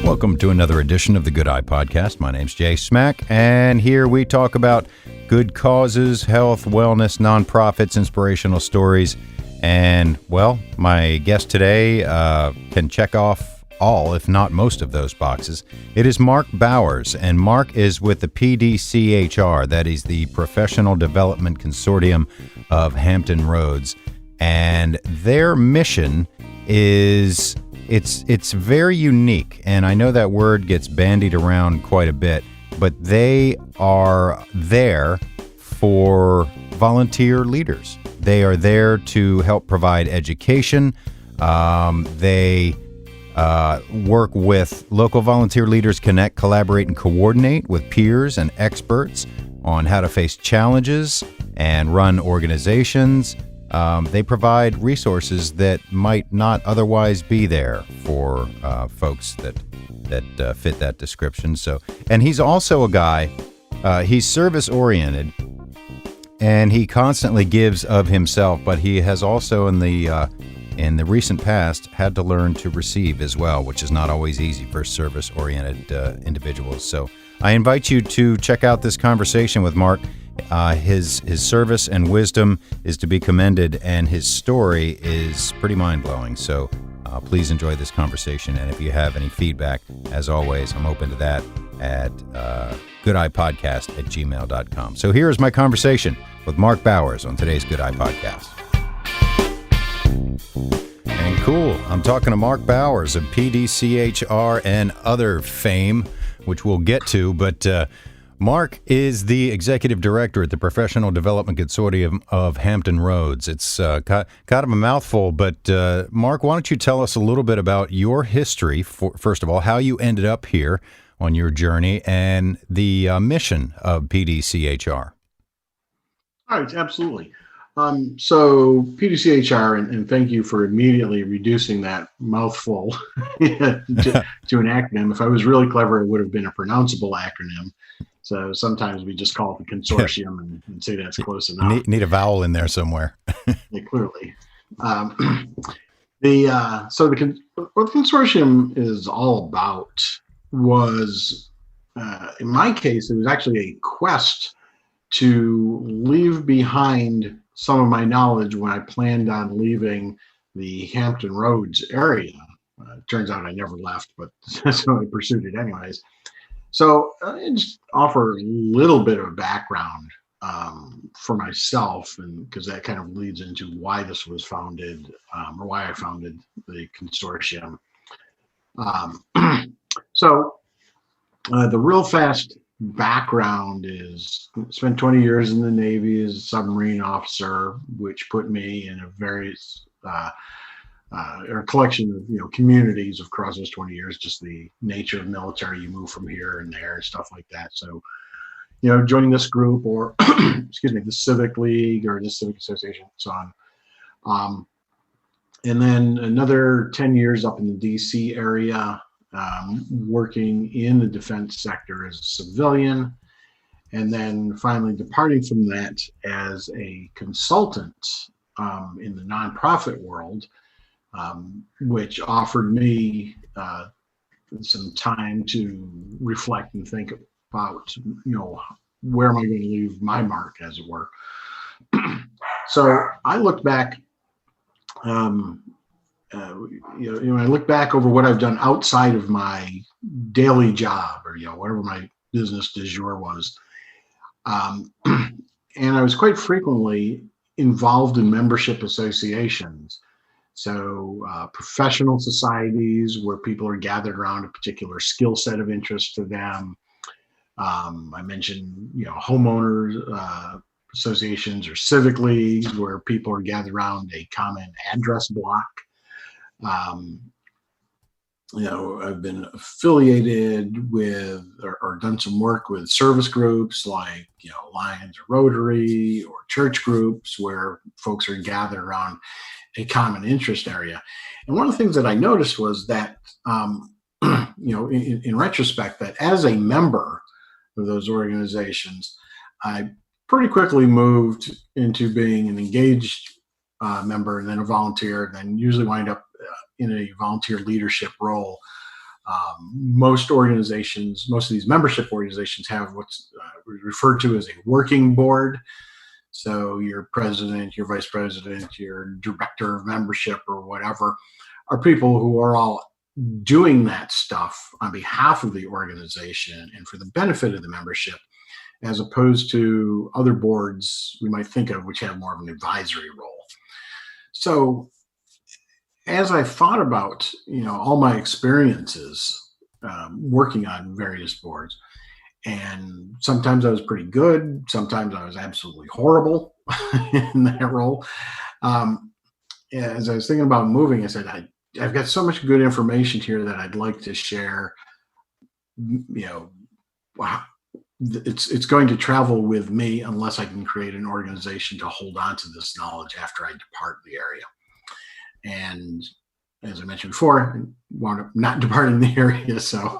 Welcome to another edition of the Good Eye Podcast. My name's Jay Smack, and here we talk about good causes, health, wellness, nonprofits, inspirational stories. And, well, my guest today can check off all, if not most of those boxes. It is Mark Bowers, and Mark is with the PDCHR, that is the Professional Development Consortium of Hampton Roads. And their mission is, it's very unique, and I know that word gets bandied around quite a bit, but they are there for volunteer leaders. They are there to help provide education. They work with local volunteer leaders, connect, collaborate, and coordinate with peers and experts on how to face challenges and run organizations. They provide resources that might not otherwise be there for folks that fit that description. So, and he's also a guy. He's service-oriented, and he constantly gives of himself. But he has also, in the recent past, had to learn to receive as well, which is not always easy for service-oriented individuals. So, I invite you to check out this conversation with Mark. His service and wisdom is to be commended, and his story is pretty mind-blowing. So please enjoy this conversation, and if you have any feedback, as always, I'm open to that at goodeyepodcast@gmail.com. So here is my conversation with Mark Bowers on today's Good Eye Podcast. And cool, I'm talking to Mark Bowers of PDCHR and other fame, which we'll get to, but Mark is the executive director at the Professional Development Consortium of Hampton Roads. It's kind of a mouthful, but Mark, why don't you tell us a little bit about your history, first of all, how you ended up here on your journey, and the mission of PDCHR. All right, absolutely. So PDCHR, and thank you for immediately reducing that mouthful to an acronym. If I was really clever, it would have been a pronounceable acronym. So sometimes we just call it the Consortium and say that's close enough. Need a vowel in there somewhere. Yeah, clearly. What the Consortium is all about was, in my case, it was actually a quest to leave behind some of my knowledge when I planned on leaving the Hampton Roads area. Turns out I never left, but so I pursued it anyways. So I just offer a little bit of background for myself, and because that kind of leads into why this was founded, or why I founded the consortium. The real fast background is spent 20 years in the Navy as a submarine officer, which put me in a various or a collection of communities across those 20 years. Just the nature of military, you move from here and there and stuff like that. So joining this group, or excuse me, the Civic League or the Civic Association, so on. And then another 10 years up in the DC area, working in the defense sector as a civilian, and then finally departing from that as a consultant in the nonprofit world, which offered me some time to reflect and think about, where am I going to leave my mark, as it were. So I looked back, when I look back over what I've done outside of my daily job, or whatever my business du jour was, and I was quite frequently involved in membership associations. So professional societies where people are gathered around a particular skill set of interest to them. I mentioned, homeowners associations or civic leagues where people are gathered around a common address block. I've been affiliated with or done some work with service groups like, Lions or Rotary, or church groups where folks are gathered around a common interest area. And one of the things that I noticed was that, in retrospect, that as a member of those organizations, I pretty quickly moved into being an engaged member, and then a volunteer, and then usually wind up in a volunteer leadership role. Most organizations, most of these membership organizations have what's referred to as a working board. So your president, your vice president, your director of membership or whatever are people who are all doing that stuff on behalf of the organization and for the benefit of the membership, as opposed to other boards we might think of which have more of an advisory role. So as I thought about, all my experiences working on various boards, and sometimes I was pretty good, sometimes I was absolutely horrible in that role. As I was thinking about moving, I said, I've got so much good information here that I'd like to share. It's going to travel with me unless I can create an organization to hold on to this knowledge after I depart the area. And as I mentioned before, I wound up not departing the area, so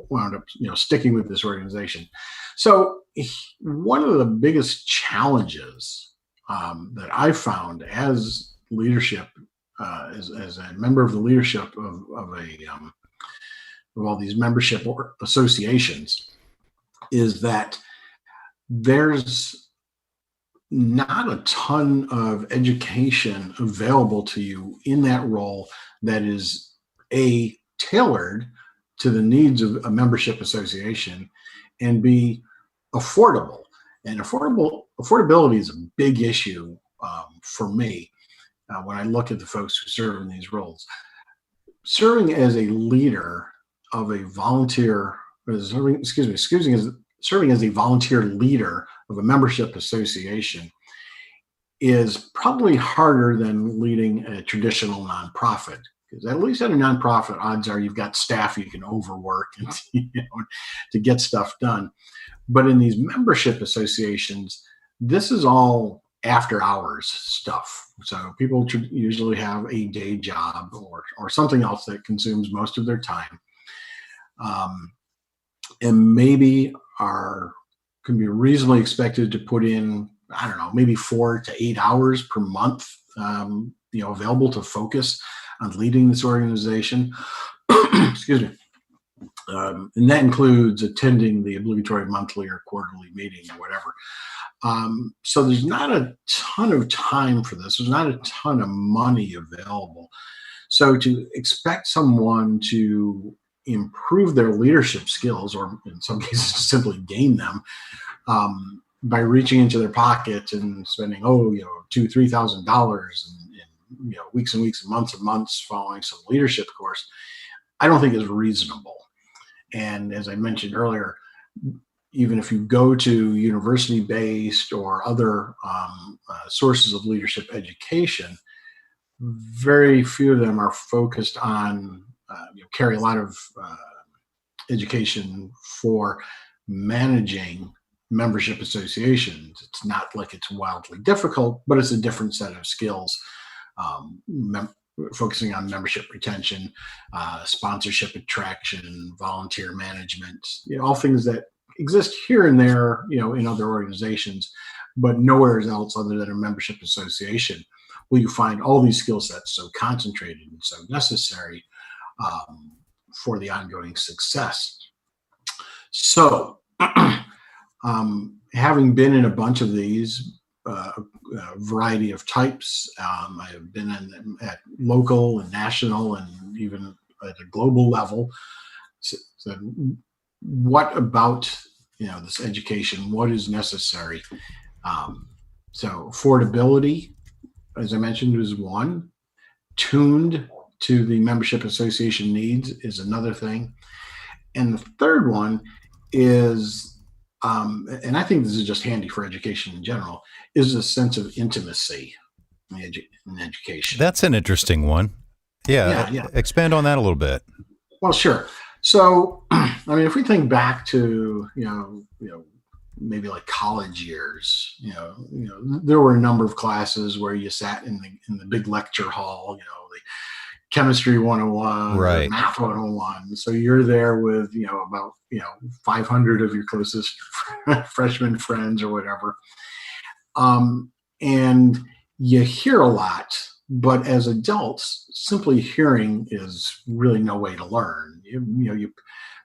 wound up sticking with this organization. So one of the biggest challenges that I found as leadership, as a member of the leadership of all these membership associations, is that there's not a ton of education available to you in that role that is tailored to the needs of a membership association, and B, affordable. And affordability is a big issue for me when I look at the folks who serve in these roles. Serving as a leader of a volunteer, serving as a volunteer leader of a membership association is probably harder than leading a traditional nonprofit, because at least at a nonprofit, odds are you've got staff you can overwork and to get stuff done. But in these membership associations, this is all after hours stuff. So people usually have a day job or something else that consumes most of their time, and maybe can be reasonably expected to put in, I don't know, maybe 4 to 8 hours per month, available to focus on leading this organization. Excuse me. And that includes attending the obligatory monthly or quarterly meeting or whatever. So there's not a ton of time for this. There's not a ton of money available. So to expect someone to improve their leadership skills, or in some cases simply gain them, by reaching into their pocket and spending $2,000-$3,000 in weeks and weeks and months following some leadership course, I don't think is reasonable. And as I mentioned earlier, even if you go to university-based or other sources of leadership education, very few of them are focused on carry a lot of education for managing membership associations. It's not like it's wildly difficult, but it's a different set of skills, focusing on membership retention, sponsorship attraction, volunteer management, all things that exist here and there, in other organizations, but nowhere else other than a membership association will you find all these skill sets so concentrated and so necessary for the ongoing success. So, having been in a bunch of these, variety of types, I have been at local and national and even at a global level. So what about this education? What is necessary? So affordability, as I mentioned, is one. Tuned to the membership association needs is another thing. And the third one is, and I think this is just handy for education in general, is a sense of intimacy in education. That's an interesting one. Yeah. Expand on that a little bit. Well, sure. So, if we think back to, maybe like college years, there were a number of classes where you sat in the big lecture hall, the chemistry 101, right, math 101. So you're there with, about, 500 of your closest freshman friends or whatever. And you hear a lot, but as adults, simply hearing is really no way to learn. You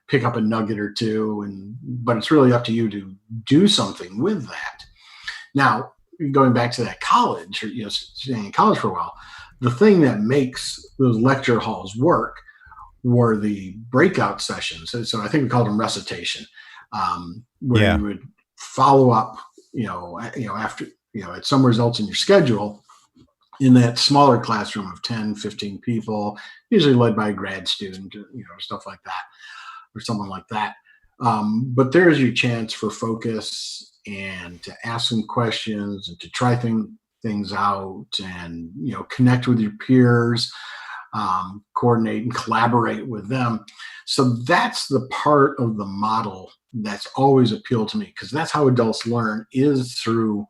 pick up a nugget or two, but it's really up to you to do something with that. Now, going back to that college, or staying in college for a while, the thing that makes those lecture halls work were the breakout sessions. So I think we called them recitation, where you would follow up, after, at some results in your schedule in that smaller classroom of 10, 15 people, usually led by a grad student, stuff like that, or someone like that. But there's your chance for focus and to ask some questions and to try things out and, connect with your peers, coordinate and collaborate with them. So that's the part of the model that's always appealed to me, because that's how adults learn, is through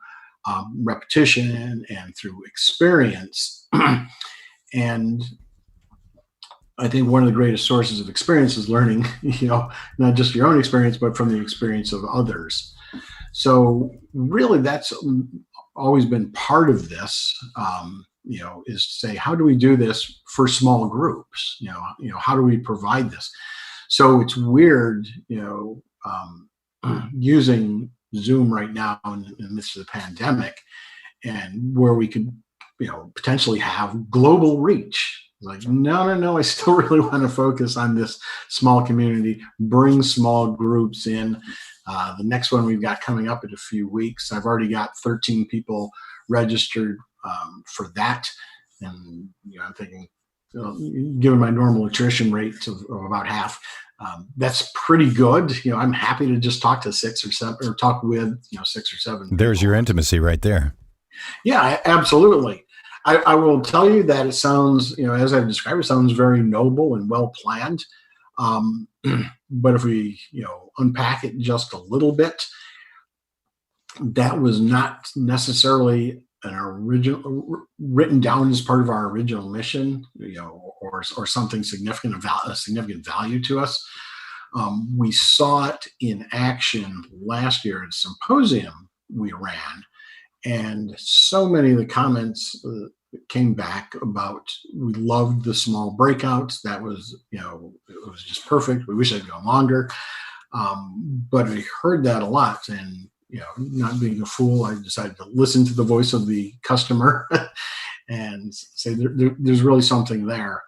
repetition and through experience. And I think one of the greatest sources of experience is learning, not just your own experience, but from the experience of others. So really that's always been part of this, is to say, how do we do this for small groups? How do we provide this? So it's weird, using Zoom right now in the midst of the pandemic, and where we could, potentially have global reach. Like, no, I still really want to focus on this small community, bring small groups in. The next one we've got coming up in a few weeks, I've already got 13 people registered for that. And, I'm thinking, given my normal attrition rate of about half, that's pretty good. I'm happy to just talk to 6 or 7, or talk with, 6 or 7 people. There's your intimacy right there. Yeah, absolutely. I will tell you that it sounds, as I've described, it sounds very noble and well planned. But if we, unpack it just a little bit, that was not necessarily an original written down as part of our original mission, or something significant, a significant value to us. We saw it in action last year at a symposium we ran, and so many of the comments came back about, we loved the small breakouts. That was, it was just perfect. We wish I'd gone longer. But I heard that a lot, and, not being a fool, I decided to listen to the voice of the customer and say there's really something there.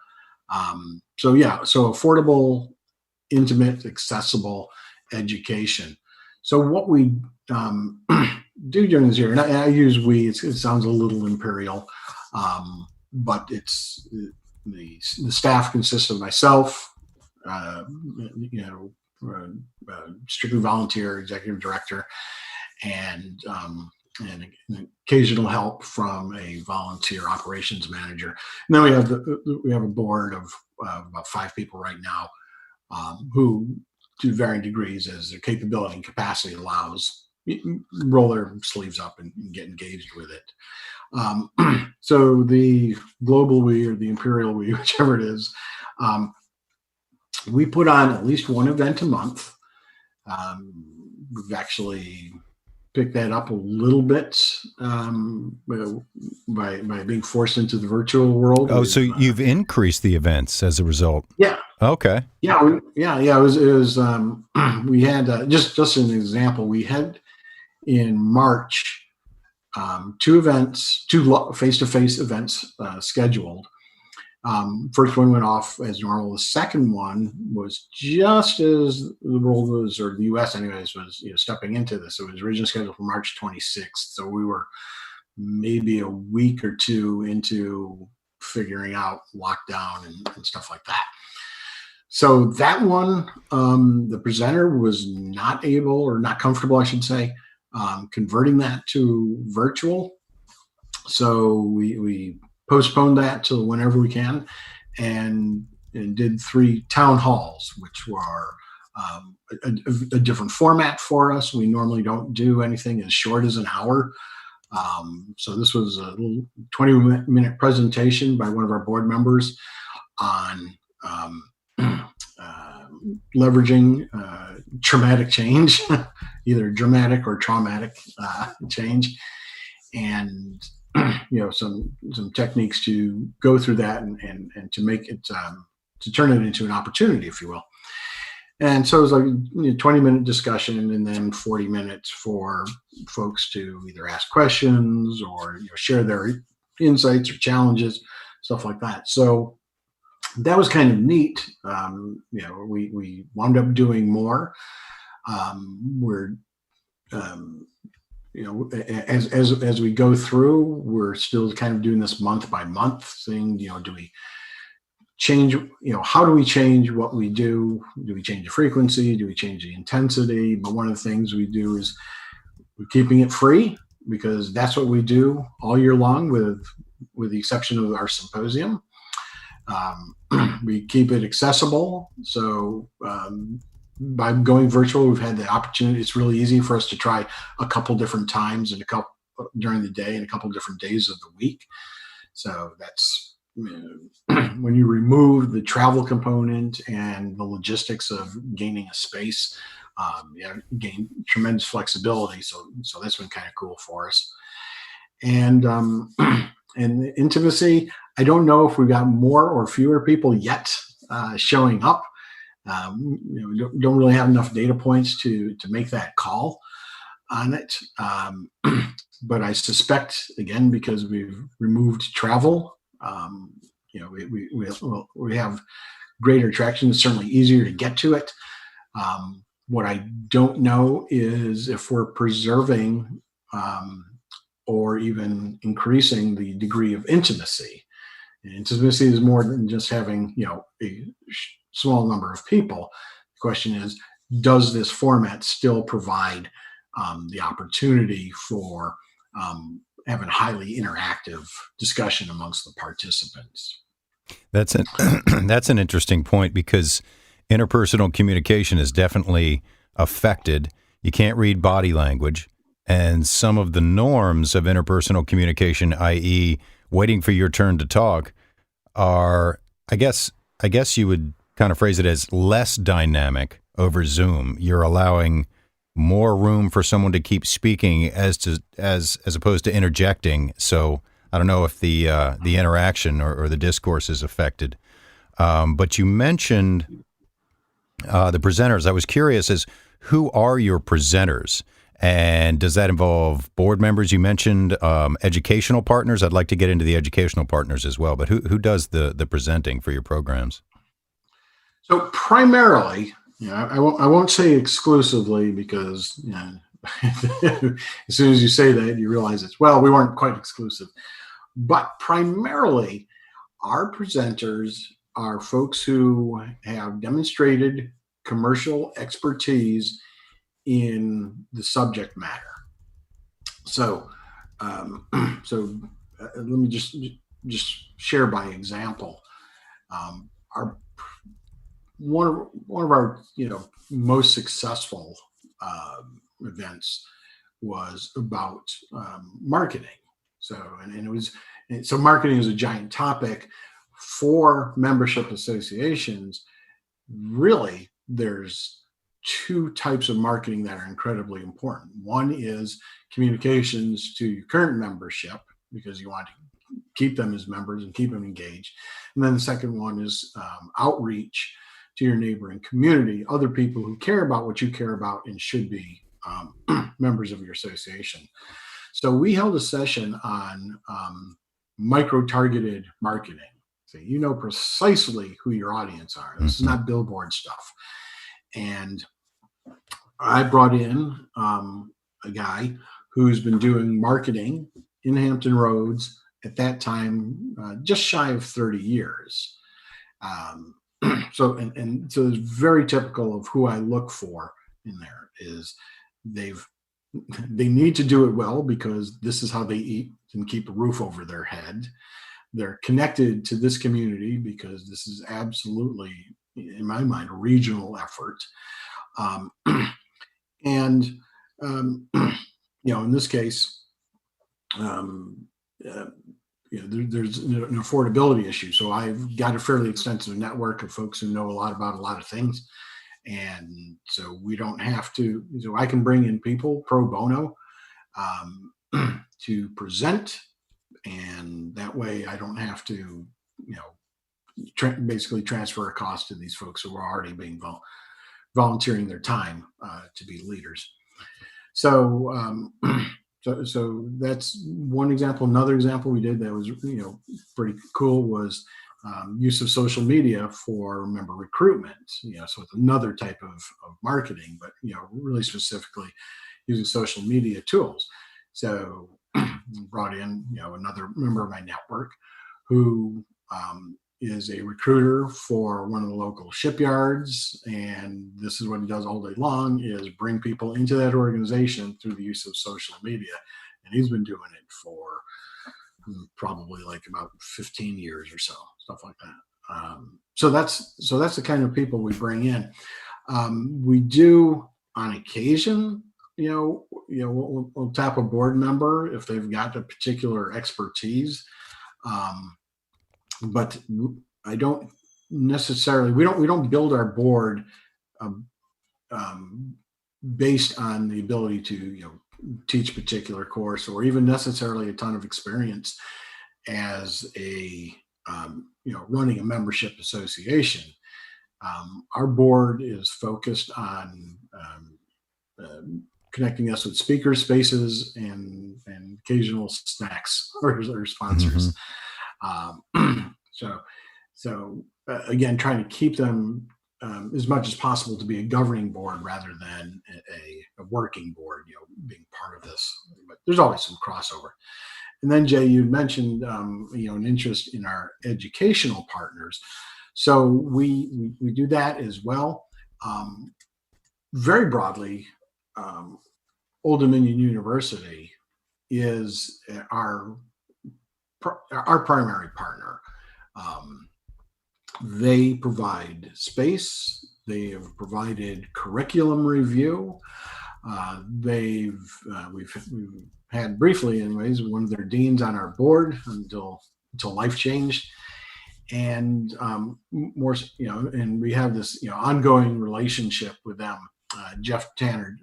So affordable, intimate, accessible education. So what we do during this year, and I use we, it sounds a little imperial, but it's the staff consists of myself, strictly volunteer executive director, and occasional help from a volunteer operations manager. And then we have a board of about 5 people right now, who, to varying degrees as their capability and capacity allows, roll their sleeves up and get engaged with it. So the global we, or the imperial we, whichever it is, we put on at least one event a month. We've actually picked that up a little bit by being forced into the virtual world. Oh, so you've increased the events as a result. Yeah. Okay. Yeah. It was we had, just an example, we had in March, 2 events, 2 face-to-face events scheduled. First one went off as normal. The second one was just as the world was, or the U.S. anyways, was stepping into this. It was originally scheduled for March 26th. So we were maybe a week or 2 into figuring out lockdown and stuff like that. So that one, the presenter was not able, or not comfortable, I should say, converting that to virtual. So we postponed that to whenever we can, and did 3 town halls, which were a different format for us. We normally don't do anything as short as an hour. So this was a little 20-minute presentation by one of our board members on leveraging traumatic change, either dramatic or traumatic change. And some techniques to go through that and to make it to turn it into an opportunity, if you will. And so it was like 20-minute discussion, and then 40 minutes for folks to either ask questions or share their insights or challenges, stuff like that. So that was kind of neat. We wound up doing more. We're as we go through, we're still kind of doing this month by month thing. Do we change, how do we change what we do? Do we change the frequency? Do we change the intensity? But one of the things we do is we're keeping it free, because that's what we do all year long, with the exception of our symposium. We keep it accessible. So by going virtual, we've had the opportunity. It's really easy for us to try a couple different times and during the day and a couple different days of the week. So that's when you remove the travel component and the logistics of gaining a space, gain tremendous flexibility. So that's been kind of cool for us. And and the intimacy, I don't know if we've got more or fewer people yet showing up. Don't really have enough data points to make that call on it. But I suspect, again, because we've removed travel, we have greater traction. It's certainly easier to get to it. What I don't know is if we're preserving or even increasing the degree of intimacy. And intimacy is more than just having, a small number of people. The question is, does this format still provide the opportunity for having highly interactive discussion amongst the participants? That's an interesting point, because interpersonal communication is definitely affected. You can't read body language, and some of the norms of interpersonal communication, i.e., waiting for your turn to talk, are, I guess you would kind of phrase it as less dynamic over Zoom. You're allowing more room for someone to keep speaking as opposed to interjecting. So I don't know if the interaction or the discourse is affected. But you mentioned the presenters. I was curious as who are your presenters, and does that involve board members? You mentioned educational partners. I'd like to get into the educational partners as well. But who does the presenting for your programs? So primarily, I won't say exclusively, because as soon as you say that, you realize we weren't quite exclusive. But primarily, our presenters are folks who have demonstrated commercial expertise in the subject matter. So, let me just share by example. One of our most successful events was about marketing. So marketing is a giant topic for membership associations. Really, there's two types of marketing that are incredibly important. One is communications to your current membership, because you want to keep them as members and keep them engaged. And then the second one is outreach to your neighboring community, other people who care about what you care about and should be members of your association. So we held a session on micro-targeted marketing. So you know precisely who your audience are. This is not billboard stuff. And I brought in a guy who's been doing marketing in Hampton Roads at that time, just shy of 30 years. So it's very typical of who I look for in there. Is they need to do it well, because this is how they eat and keep a roof over their head. They're connected to this community because this is absolutely, in my mind, a regional effort. In this case, there's an affordability issue. So I've got a fairly extensive network of folks who know a lot about a lot of things. And so we don't have to, so I can bring in people pro bono to present And that way I don't have to, basically transfer a cost to these folks who are already being volunteering their time to be leaders. So, so that's one example. Another example we did that was, pretty cool was use of social media for member recruitment. So it's another type of marketing, but really specifically using social media tools. So brought in another member of my network who is a recruiter for one of the local shipyards, and this is what he does all day long, is bring people into that organization through the use of social media. And he's been doing it for probably like about 15 years or so, stuff like that. So that's the kind of people we bring in. We do on occasion, we'll tap a board member if they've got a particular expertise. But I don't necessarily, we don't build our board based on the ability to, teach a particular course or even necessarily a ton of experience as a, running a membership association. Our board is focused on connecting us with speaker spaces and occasional snacks or sponsors. So again, trying to keep them as much as possible to be a governing board rather than a working board, being part of this. But there's always some crossover. And then Jay, you mentioned an interest in our educational partners. So we do that as well. Very broadly, Old Dominion University is our primary partner. They provide space. They have provided curriculum review. We've had briefly, anyways, one of their deans on our board until life changed, and more, and we have this ongoing relationship with them. Jeff Tanner,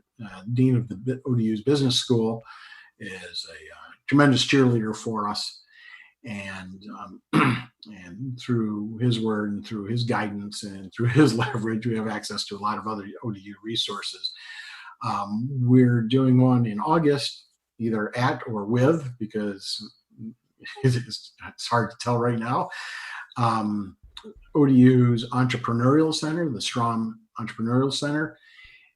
dean of the ODU's business school, is a tremendous cheerleader for us. And through his word and through his guidance and through his leverage, we have access to a lot of other ODU resources. We're doing one in August, either at or with, because it's hard to tell right now. ODU's Entrepreneurial Center, the Strom Entrepreneurial Center,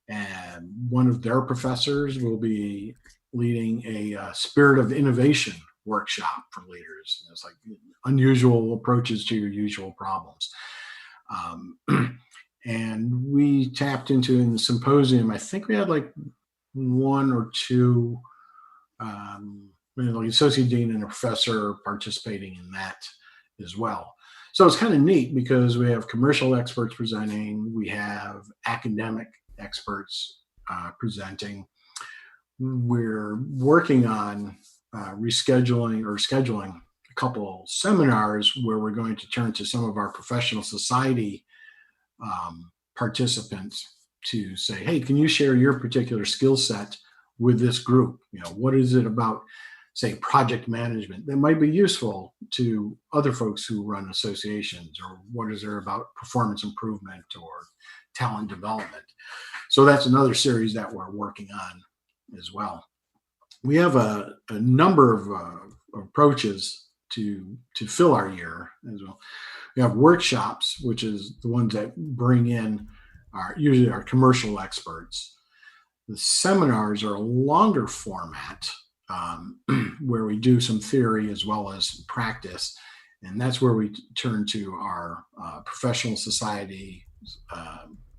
and one of their professors will be leading a Spirit of Innovation workshop for leaders. It's like unusual approaches to your usual problems. And we tapped into in the symposium, I think we had like one or two, like associate dean and a professor participating in that as well. So it's kind of neat because we have commercial experts presenting, we have academic experts presenting. We're working on scheduling a couple seminars where we're going to turn to some of our professional society participants to say, hey, can you share your particular skill set with this group? What is it about, say, project management that might be useful to other folks who run associations, or what is there about performance improvement or talent development? So that's another series that we're working on as well. We have a number of approaches to fill our year as well. We have workshops, which is the ones that bring in usually our commercial experts. The seminars are a longer format where we do some theory as well as practice, and that's where we turn to our professional society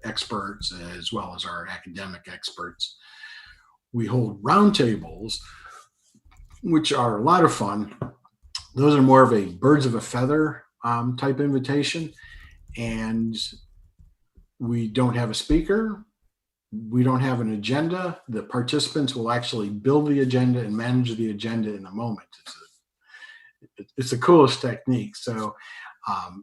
experts as well as our academic experts. We hold roundtables, which are a lot of fun. Those are more of a birds of a feather type invitation, and we don't have a speaker. We don't have an agenda. The participants will actually build the agenda and manage the agenda in the moment. It's the coolest technique. So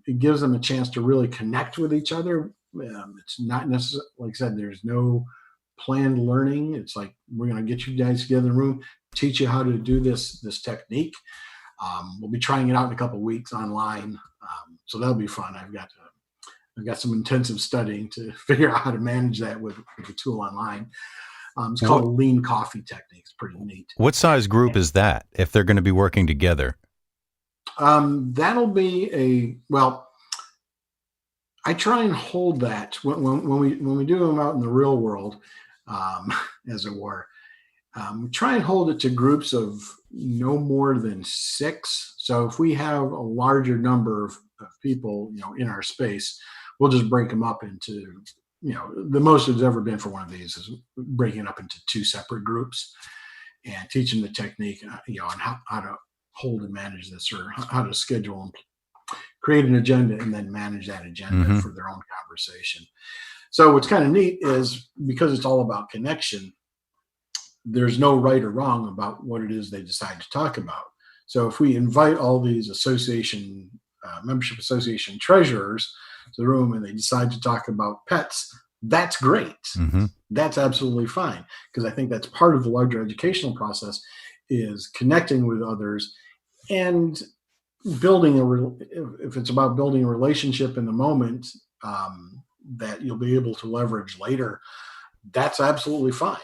it gives them a chance to really connect with each other. It's not necessarily, like I said, there's no planned learning. It's like, we're going to get you guys together in the room, teach you how to do this technique. We'll be trying it out in a couple of weeks online, so that'll be fun. I've got some intensive studying to figure out how to manage that with the tool online. It's called a lean coffee technique. It's pretty neat. What size group is that if they're going to be working together? That'll be I try and hold that when we do them out in the real world, as it were. We try and hold it to groups of no more than 6. So if we have a larger number of people, in our space, we'll just break them up into, the most it's ever been for one of these is breaking it up into 2 separate groups and teaching the technique, on how to hold and manage this, or how to schedule and create an agenda and then manage that agenda for their own conversation. So what's kind of neat is, because it's all about connection, there's no right or wrong about what it is they decide to talk about. So if we invite all these membership association treasurers to the room and they decide to talk about pets, that's great. That's absolutely fine, because I think that's part of the larger educational process, is connecting with others and if it's about building a relationship in the moment, that you'll be able to leverage later, that's absolutely fine.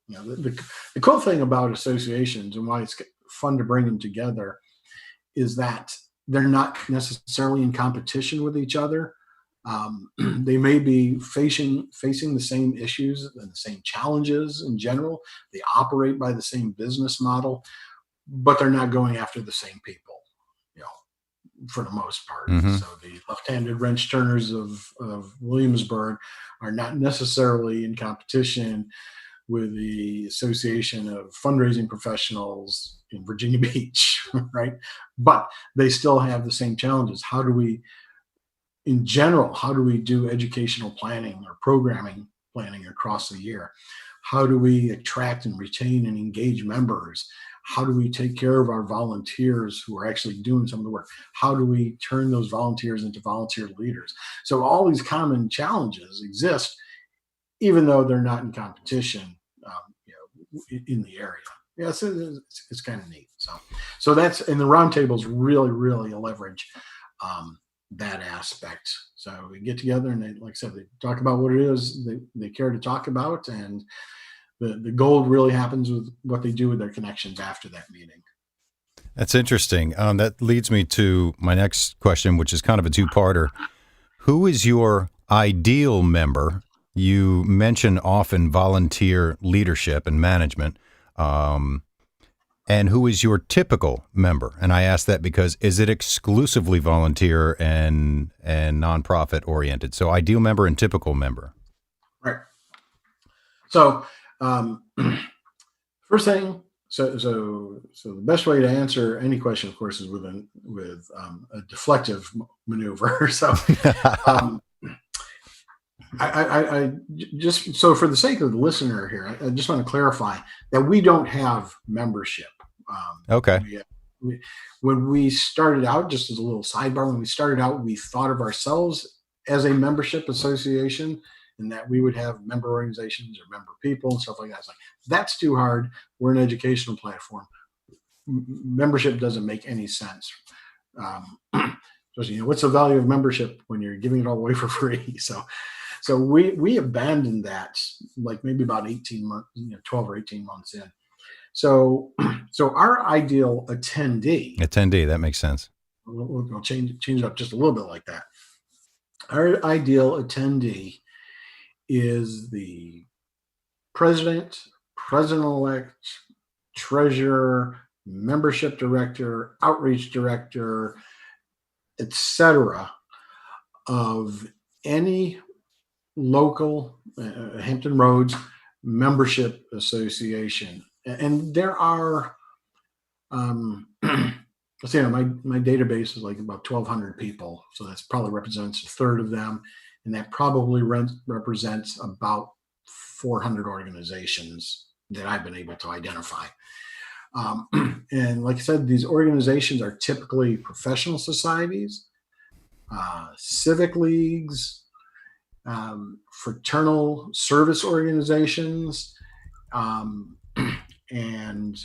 The cool thing about associations and why it's fun to bring them together is that they're not necessarily in competition with each other. They may be facing the same issues and the same challenges in general. They operate by the same business model, but they're not going after the same people, for the most part. So the left-handed wrench turners of Williamsburg are not necessarily in competition with the Association of Fundraising Professionals in Virginia Beach, right? But they still have the same challenges. How do we do educational planning or programming planning across the year? How do we attract and retain and engage members? How do we take care of our volunteers who are actually doing some of the work? How do we turn those volunteers into volunteer leaders? So all these common challenges exist, even though they're not in competition, in the area. Yeah, it's kind of neat. So that's, and the roundtables really, really leverage that aspect. So we get together and they, like I said, they talk about what it is they care to talk about, and the gold really happens with what they do with their connections after that meeting. That's interesting. That leads me to my next question, which is kind of a 2-parter. Who is your ideal member? You mention often volunteer leadership and management. And who is your typical member? And I ask that because, is it exclusively volunteer and nonprofit oriented? So ideal member and typical member. Right. So first thing, so the best way to answer any question, of course, is with a deflective maneuver. So I just, so for the sake of the listener here, I just want to clarify that we don't have membership. Okay. When we started out, just as a little sidebar, when we started out, we thought of ourselves as a membership association, and that we would have member organizations or member people and stuff like that. It's like, that's too hard. We're an educational platform. Membership doesn't make any sense. Especially, what's the value of membership when you're giving it all away for free? So we abandoned that, like maybe about 18 months, 12 or 18 months in. So our ideal attendee, that makes sense. We'll change it up just a little bit like that. Our ideal attendee is the president-elect, treasurer, membership director, outreach director, etc., of any local Hampton Roads membership association. And there are, let's see, my database is like about 1,200 people, so that's probably represents a third of them. And that probably represents about 400 organizations that I've been able to identify. And like I said, these organizations are typically professional societies, civic leagues, fraternal service organizations, and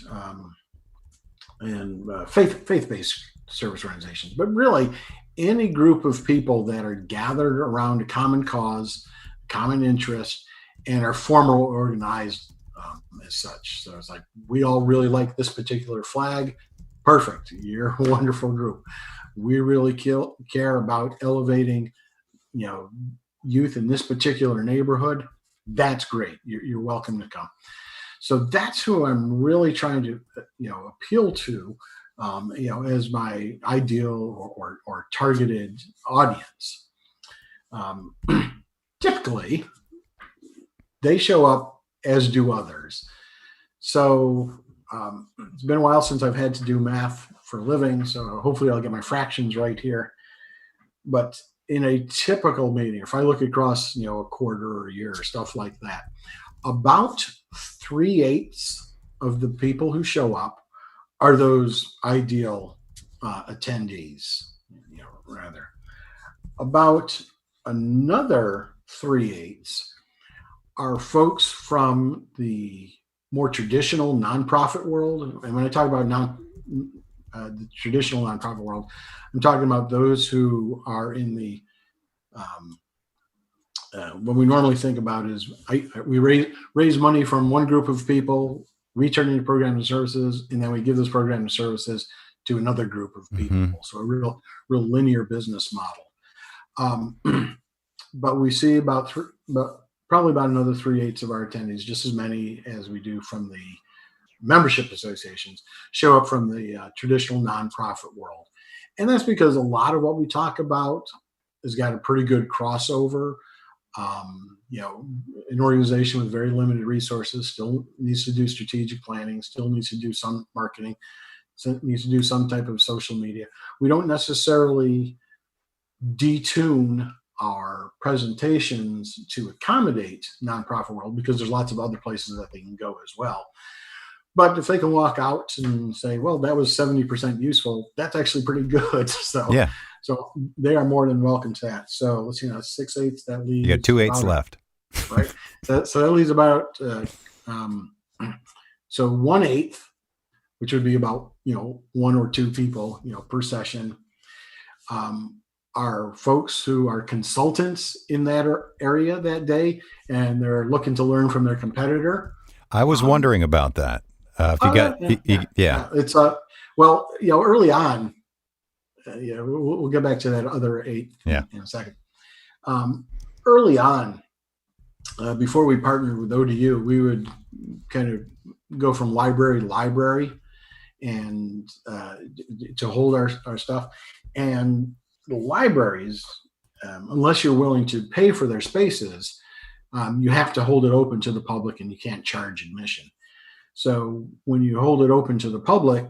faith-based service organizations, but really any group of people that are gathered around a common cause, common interest, and are formally organized as such. So it's like, we all really like this particular flag. Perfect. You're a wonderful group. We really care about elevating, youth in this particular neighborhood. That's great. You're welcome to come. So that's who I'm really trying to, appeal to, as my ideal or targeted audience. Typically, they show up, as do others. So it's been a while since I've had to do math for a living, so hopefully I'll get my fractions right here. But in a typical meeting, if I look across, a quarter or a year or stuff like that, about 3/8 of the people who show up are those ideal attendees, rather. About another 3/8 are folks from the more traditional nonprofit world. And when I talk about the traditional nonprofit world, I'm talking about those who are in the what we normally think about is we raise money from one group of people, we turn into programs and services, and then we give those programs and services to another group of people. Mm-hmm. So a real linear business model. But we see probably about another 3/8 of our attendees, just as many as we do from the membership associations, show up from the traditional nonprofit world. And that's because a lot of what we talk about has got a pretty good crossover. An organization with very limited resources still needs to do strategic planning, still needs to do some marketing, needs to do some type of social media. We don't necessarily detune our presentations to accommodate nonprofit world, because there's lots of other places that they can go as well. But if they can walk out and say, well, that was 70% useful, that's actually pretty good. So yeah. So they are more than welcome to that. So let's see, 6/8, that leaves. You got 2/8 left. Right. So that leaves about, so 1/8, which would be about, 1 or 2 people, per session, are folks who are consultants in that area that day, and they're looking to learn from their competitor. I was wondering about that. If you got, it's well, early on, we'll get back to that other 8 in a second. Early on, before we partnered with ODU, we would kind of go from library to library and to hold our stuff. And the libraries, unless you're willing to pay for their spaces, you have to hold it open to the public, and you can't charge admission. So when you hold it open to the public,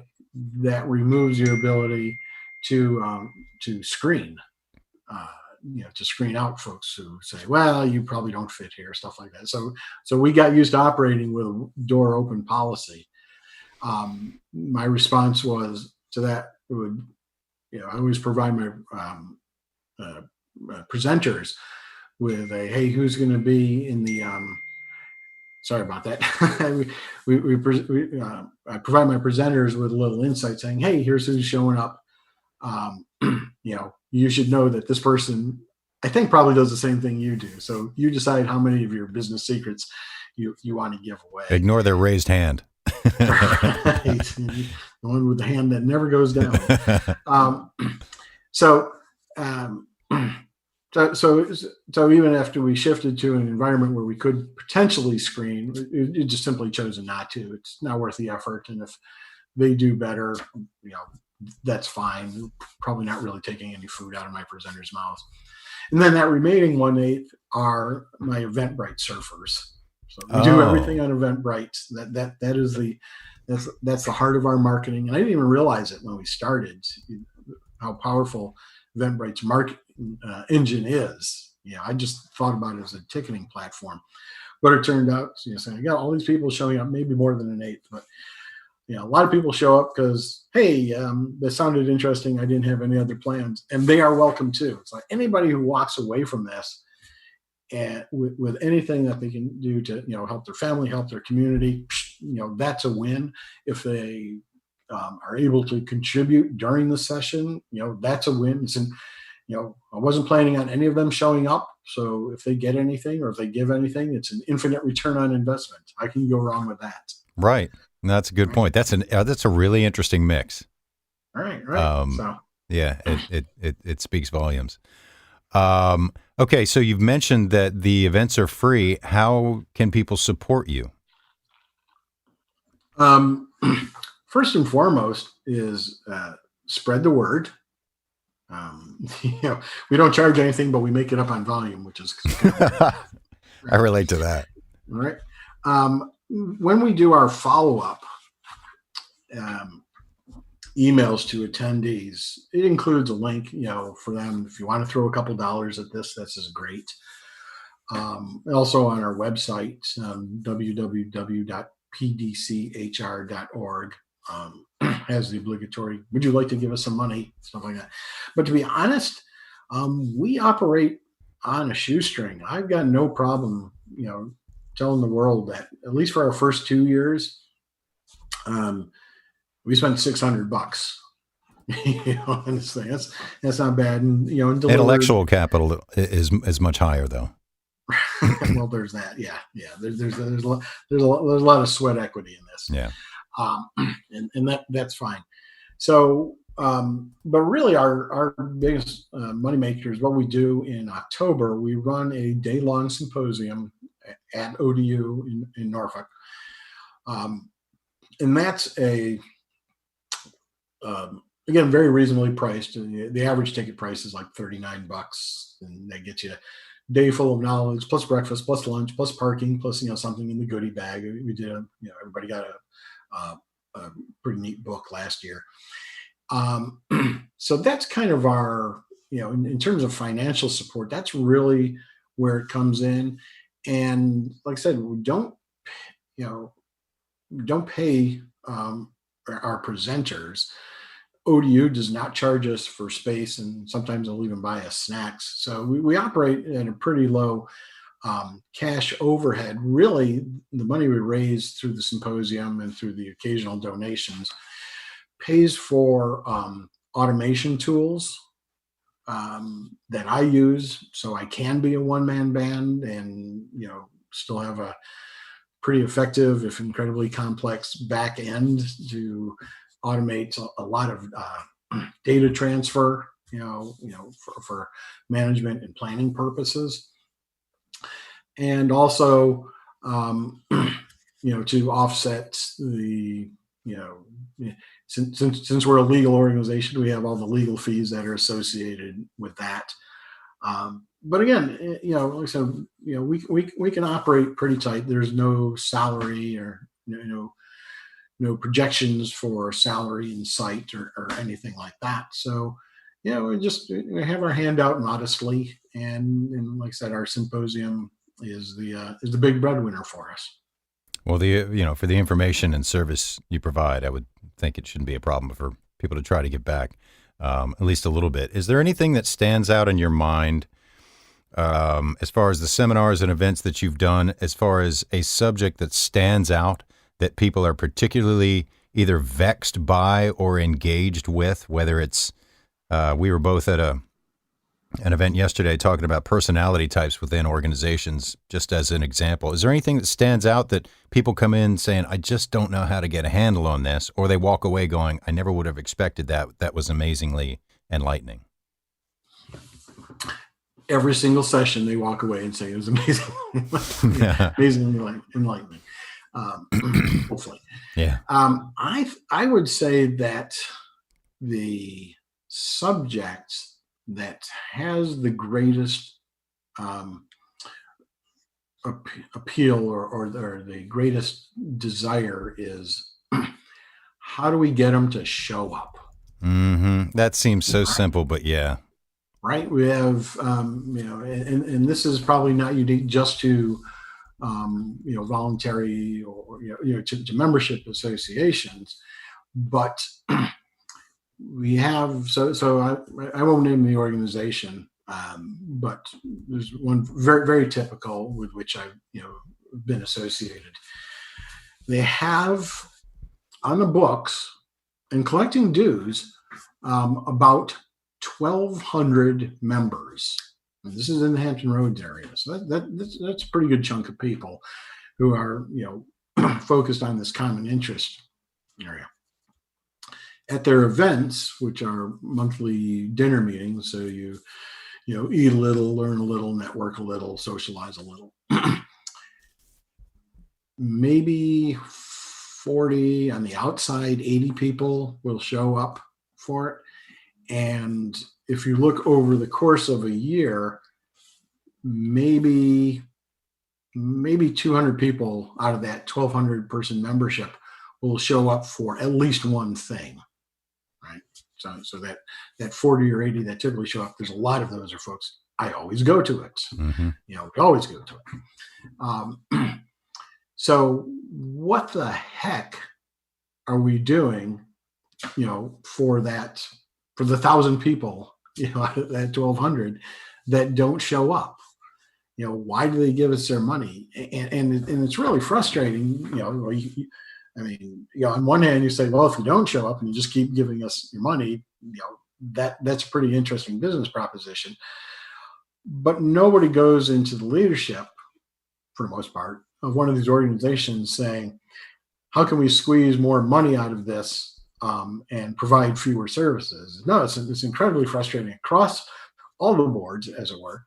that removes your ability to screen, to screen out folks who say, well, you probably don't fit here, stuff like that. So we got used to operating with a door open policy. My response was to that would, I always provide my presenters with a, hey, who's going to be in the, sorry about that. I provide my presenters with a little insight saying, hey, here's who's showing up. You should know that this person, I think, probably does the same thing you do. So you decide how many of your business secrets you want to give away. Ignore their raised hand. Right. The one with the hand that never goes down. So even after we shifted to an environment where we could potentially screen, it just simply chosen not to. It's not worth the effort. And if they do better, that's fine. Probably not really taking any food out of my presenters' mouths. And then that remaining 1/8 are my Eventbrite surfers. So we do everything on Eventbrite. That is that's the heart of our marketing. And I didn't even realize it when we started, how powerful Eventbrite's marketing engine is. I just thought about it as a ticketing platform, but it turned out, saying I got all these people showing up, maybe more than 1/8, but a lot of people show up because, hey, that sounded interesting. I didn't have any other plans, and they are welcome too. It's like anybody who walks away from this and with anything that they can do to, help their family, help their community, that's a win. If they are able to contribute during the session, that's a win. I wasn't planning on any of them showing up. So if they get anything or if they give anything, it's an infinite return on investment. I can go wrong with that. Right. That's a good point. That's a really interesting mix. Right. So yeah, it speaks volumes. Okay. So you've mentioned that the events are free. How can people support you? First and foremost is spread the word. We don't charge anything, but we make it up on volume, which is kind of right? I relate to that. Right. When we do our follow-up emails to attendees, it includes a link, for them. If you want to throw a couple dollars at this is great. Also on our website, www.pdchr.org. Has the obligatory, would you like to give us some money, stuff like that. But to be honest, we operate on a shoestring. I've got no problem, telling the world that at least for our first 2 years, we spent $600. Honestly, that's not bad. And intellectual capital is much higher though. Well, there's that. Yeah. There's a lot of sweat equity in this. Yeah. And that's fine. So, but really our biggest money maker is what we do in October. We run a day-long symposium at ODU in Norfolk. And that's again, very reasonably priced. The average ticket price is like $39, and that gets you a day full of knowledge, plus breakfast, plus lunch, plus parking, plus something in the goodie bag. We did everybody got a pretty neat book last year. So that's kind of our, in terms of financial support, that's really where it comes in. And like I said, we don't pay our presenters. ODU does not charge us for space, and sometimes they'll even buy us snacks. So we operate at a pretty low cash overhead. Really, the money we raise through the symposium and through the occasional donations pays for automation tools that I use, so I can be a one-man band and still have a pretty effective, if incredibly complex, back end to automate a lot of data transfer, for management and planning purposes. And also, to offset the, since we're a legal organization, we have all the legal fees that are associated with that. But again, like I said, we can operate pretty tight. There's no salary or no projections for salary in sight or anything like that. So, we have our hand out modestly, and like I said, our symposium is the big breadwinner for us. Well, for the information and service you provide, I would think it shouldn't be a problem for people to try to give back, at least a little bit. Is there anything that stands out in your mind as far as the seminars and events that you've done, as far as a subject that stands out that people are particularly either vexed by or engaged with, whether it's, we were both at an event yesterday talking about personality types within organizations, just as an example. Is there anything that stands out that people come in saying, I just don't know how to get a handle on this, or they walk away going, I never would have expected that. That was amazingly enlightening? Every single session they walk away and say it was amazing. Amazingly enlightening. Hopefully. Yeah. I would say that the subject that has the greatest appeal or the greatest desire is how do we get them to show up? Mm-hmm. That seems so simple, but yeah. Right. We have, and this is probably not unique just to, voluntary or, to membership associations, but we have, so I won't name the organization, but there's one very, very typical with which I've, been associated. They have on the books and collecting dues, about 1,200 members. And this is in the Hampton Roads area, so that's a pretty good chunk of people who are, focused on this common interest area. At their events, which are monthly dinner meetings, so you eat a little, learn a little, network a little, socialize a little. Maybe 40 on the outside, 80 people will show up for it. And if you look over the course of a year, maybe 200 people out of that 1,200 person membership will show up for at least one thing, right? So that 40 or 80 that typically show up, there's a lot of those are folks, I always go to it. Mm-hmm. We always go to it. So what the heck are we doing, for the 1,000 people, out of that 1,200 that don't show up? Why do they give us their money? And it's really frustrating. On one hand, you say, well, if you don't show up and you just keep giving us your money, that's a pretty interesting business proposition. But nobody goes into the leadership, for the most part, of one of these organizations saying, how can we squeeze more money out of this and provide fewer services? No, it's incredibly frustrating across all the boards, as it were,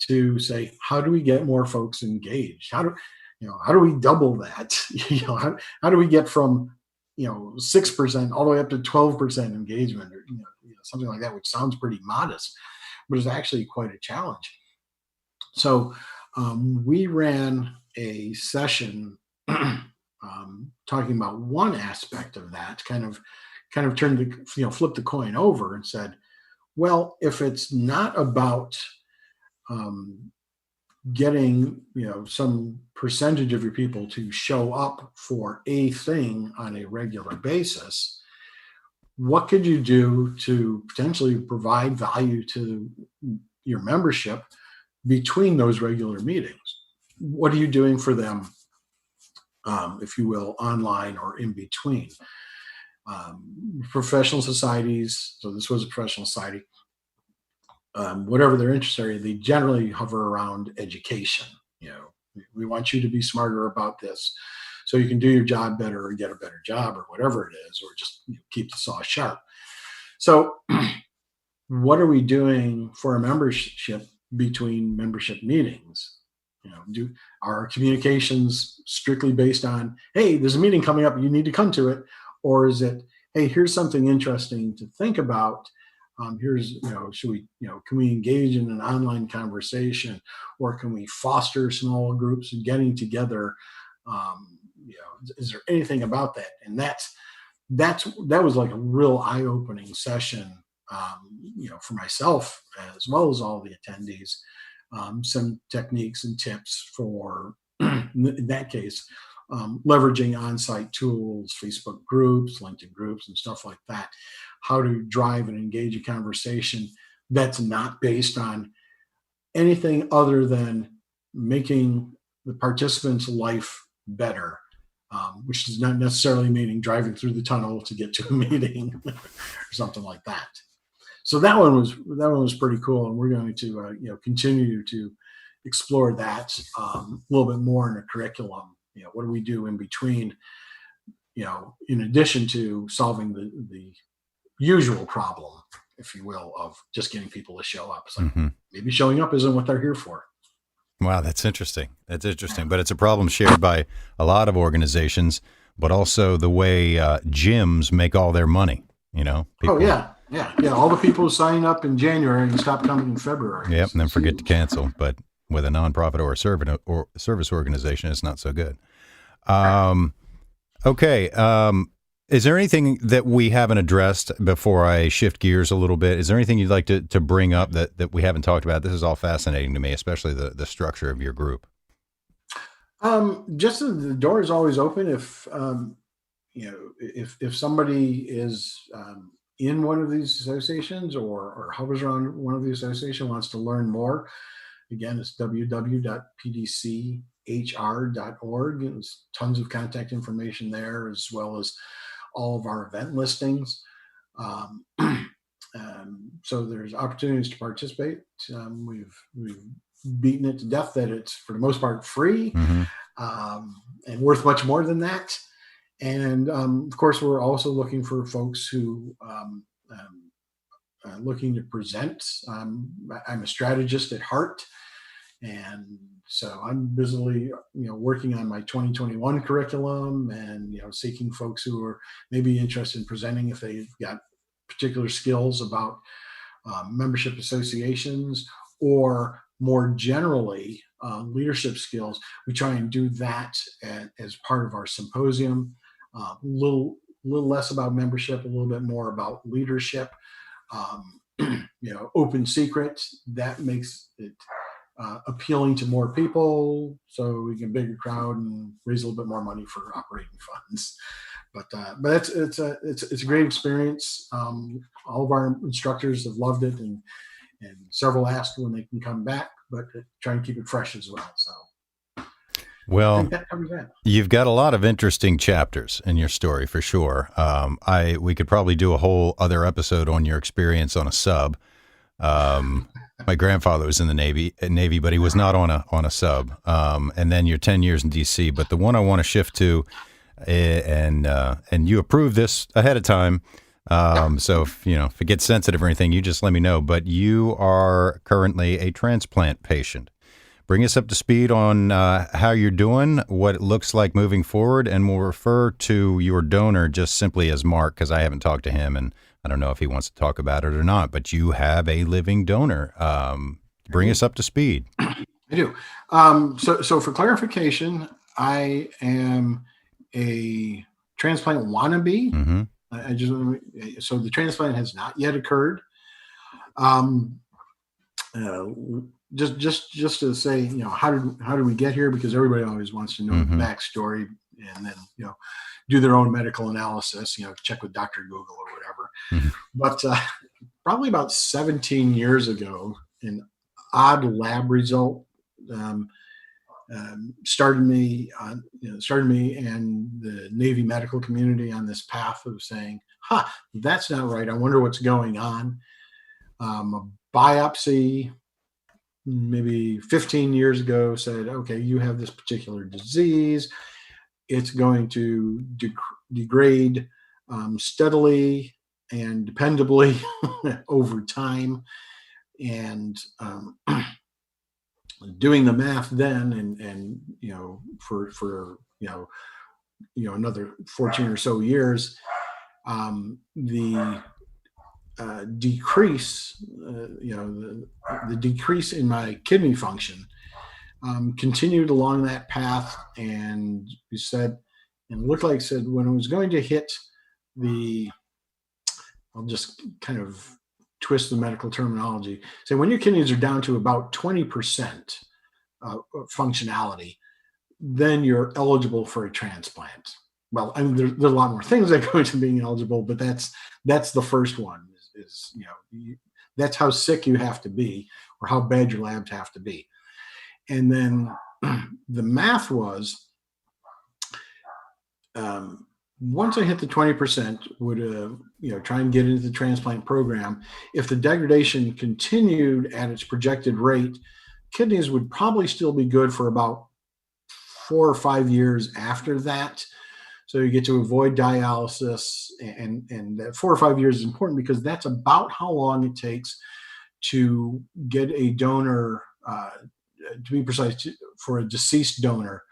to say, how do we get more folks engaged? How do we double that? How do we get from 6% all the way up to 12% engagement, or something like that, which sounds pretty modest, but is actually quite a challenge. So we ran a session talking about one aspect of that, kind of turned flipped the coin over and said, well, if it's not about getting some percentage of your people to show up for a thing on a regular basis, what could you do to potentially provide value to your membership between those regular meetings? What are you doing for them, if you will, online or in between? Professional societies, so this was a professional society, whatever their interest area, they generally hover around education. We want you to be smarter about this so you can do your job better or get a better job or whatever it is, or just keep the saw sharp. So what are we doing for a membership between membership meetings? Do our communications strictly based on, hey, there's a meeting coming up, you need to come to it? Or is it, hey, here's something interesting to think about. Here's, should we, can we engage in an online conversation, or can we foster small groups and getting together? Is there anything about that? And that was like a real eye-opening session, for myself as well as all the attendees. Some techniques and tips for, in that case, leveraging on-site tools, Facebook groups, LinkedIn groups, and stuff like that. How to drive and engage a conversation that's not based on anything other than making the participants' life better, which does not necessarily meaning driving through the tunnel to get to a meeting or something like that. So that one was pretty cool, and we're going to continue to explore that a little bit more in the curriculum. What do we do in between? In addition to solving the usual problem, if you will, of just getting people to show up. So maybe showing up isn't what they're here for. Wow, that's interesting. But it's a problem shared by a lot of organizations, but also the way gyms make all their money. People. Oh yeah. All the people who sign up in January and stop coming in February. Yep, and then forget to cancel. But with a nonprofit or a service organization, it's not so good. Okay. Is there anything that we haven't addressed before I shift gears a little bit? Is there anything you'd like to bring up that we haven't talked about? This is all fascinating to me, especially the structure of your group. Just the door is always open. If somebody is in one of these associations or hovers around one of these associations, wants to learn more, again, it's www.pdchr.org. There's tons of contact information there, as well as all of our event listings. So there's opportunities to participate. We've beaten it to death that it's for the most part free, and worth much more than that. And of course, we're also looking for folks who looking to present. I'm a strategist at heart, and so I'm busily, working on my 2021 curriculum, and seeking folks who are maybe interested in presenting if they've got particular skills about membership associations, or more generally leadership skills. We try and do that as part of our symposium. Little less about membership, a little bit more about leadership. Open secret, that makes it appealing to more people, so we can bigger crowd and raise a little bit more money for operating funds. But it's a great experience. All of our instructors have loved it, and several asked when they can come back, but try and keep it fresh as well. So, well, I think that covers that. You've got a lot of interesting chapters in your story for sure. We could probably do a whole other episode on your experience on a sub. My grandfather was in the Navy, but he was not on a sub. And then your 10 years in DC. But the one I want to shift to, and you approved this ahead of time. So if it gets sensitive or anything, you just let me know. But you are currently a transplant patient. Bring us up to speed on how you're doing, what it looks like moving forward, and we'll refer to your donor just simply as Mark, because I haven't talked to him, and I don't know if he wants to talk about it or not. But you have a living donor. Bring us up to speed. I do. So for clarification, I am a transplant wannabe. Mm-hmm. So the transplant has not yet occurred. Just to say, how did we get here? Because everybody always wants to know the backstory, and then do their own medical analysis. Check with Dr. Google or whatever. Mm-hmm. But probably about 17 years ago, an odd lab result started me and the Navy medical community on this path of saying, that's not right. I wonder what's going on. A biopsy maybe 15 years ago said, okay, you have this particular disease. It's going to degrade steadily and dependably over time. And doing the math then, and for another 14 or so years, the decrease, the decrease in my kidney function continued along that path, and we said, and looked like said when it was going to hit I'll just kind of twist the medical terminology. So when your kidneys are down to about 20% functionality, then you're eligible for a transplant. Well, I mean, there's a lot more things that go into being eligible, but that's the first one. That's how sick you have to be, or how bad your labs have to be. And then the math was, once I hit the 20%, would try and get into the transplant program. If the degradation continued at its projected rate, kidneys would probably still be good for about 4 or 5 years after that. So you get to avoid dialysis, and that 4 or 5 years is important because that's about how long it takes to get a donor, to be precise, for a deceased donor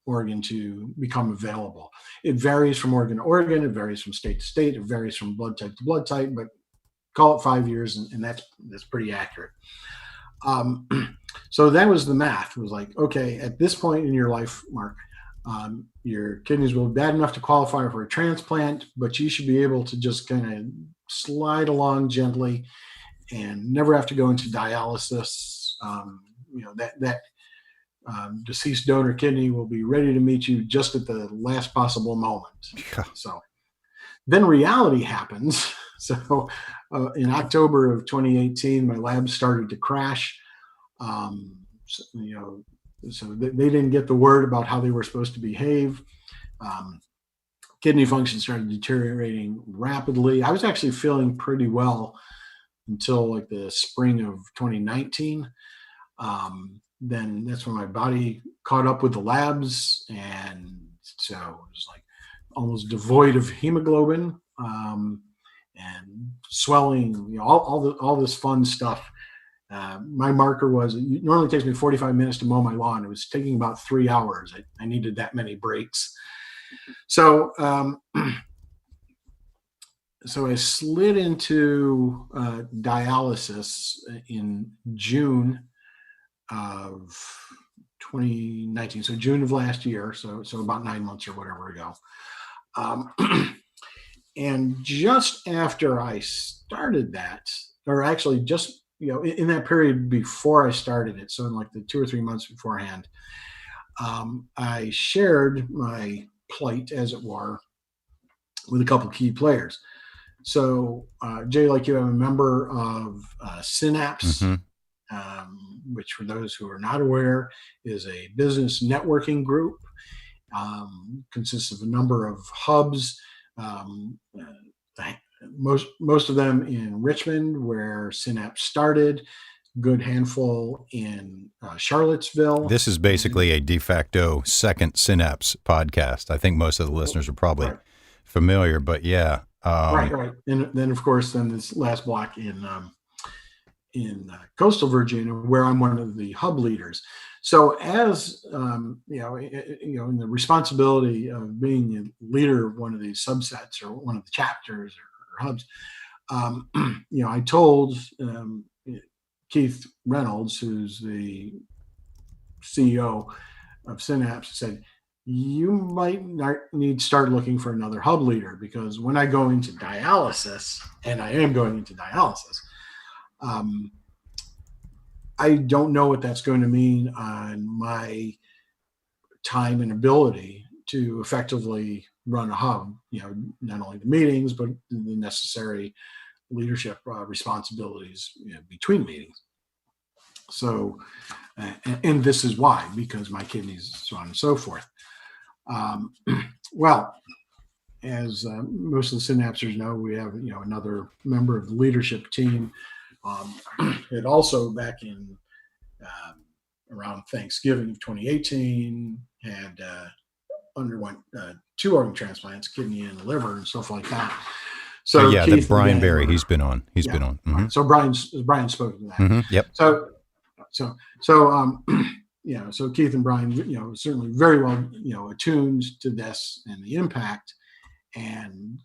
organ to become available. It varies from organ to organ, it varies from state to state, it varies from blood type to blood type, but call it 5 years, and that's pretty accurate. So that was the math. It was like, okay, at this point in your life, Mark, your kidneys will be bad enough to qualify for a transplant, but you should be able to just kind of slide along gently and never have to go into dialysis. That deceased donor kidney will be ready to meet you just at the last possible moment. Yeah. So then reality happens. So in October of 2018, my lab started to crash. So they didn't get the word about how they were supposed to behave. kidney function started deteriorating rapidly. I was actually feeling pretty well until like the spring of 2019. Then that's when my body caught up with the labs, and so it was like almost devoid of hemoglobin, and swelling, all this fun stuff. My marker was, it normally takes me 45 minutes to mow my lawn. It was taking about 3 hours. I needed that many breaks. So, so I slid into dialysis in June of 2019. So June of last year. So about 9 months or whatever ago. And just after I started that, or actually just, in that period before I started it, so in like the 2 or 3 months beforehand, I shared my plight, as it were, with a couple key players. So, Jay, like you, I'm a member of Synapse, which, for those who are not aware, is a business networking group. Consists of a number of hubs, most of them in Richmond, where Synapse started, good handful in Charlottesville. This is basically a de facto second Synapse podcast. I think most of the listeners are probably familiar, but yeah. Right. And then, of course, this last block in coastal Virginia, where I'm one of the hub leaders. So, as in the responsibility of being a leader of one of these subsets or one of the chapters or hubs, I told Keith Reynolds, who's the CEO of Synapse, said, you might need to start looking for another hub leader, because when I go into dialysis, and I am going into dialysis, I don't know what that's going to mean on my time and ability to effectively run a hub, not only the meetings, but the necessary leadership responsibilities between meetings. So, and this is why, because my kidneys, so on and so forth. Well, as most of the synapsers know, we have another member of the leadership team. It also, back in around Thanksgiving of 2018, had underwent 2 organ transplants, kidney and liver, and stuff like that. So yeah, Keith, Brian Berry, he's been on. He's been on. Mm-hmm. So Brian spoke to that. Mm-hmm. Yep. So Keith and Brian, certainly very well, attuned to this and the impact, and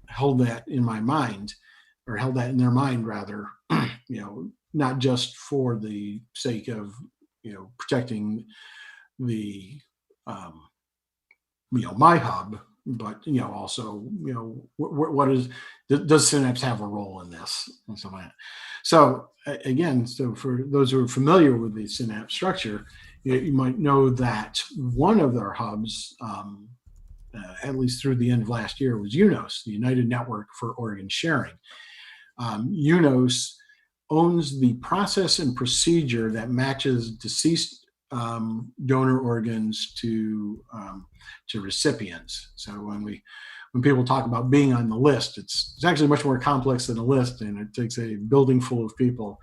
held that in my mind, or held that in their mind rather, not just for the sake of protecting the my hub, but also what does Synapse have a role in this and so on. So again, so for those who are familiar with the Synapse structure, you might know that one of their hubs, at least through the end of last year, was UNOS, the United Network for Organ Sharing. UNOS owns the process and procedure that matches deceased donor organs to recipients. So when people talk about being on the list, it's actually much more complex than a list, and it takes a building full of people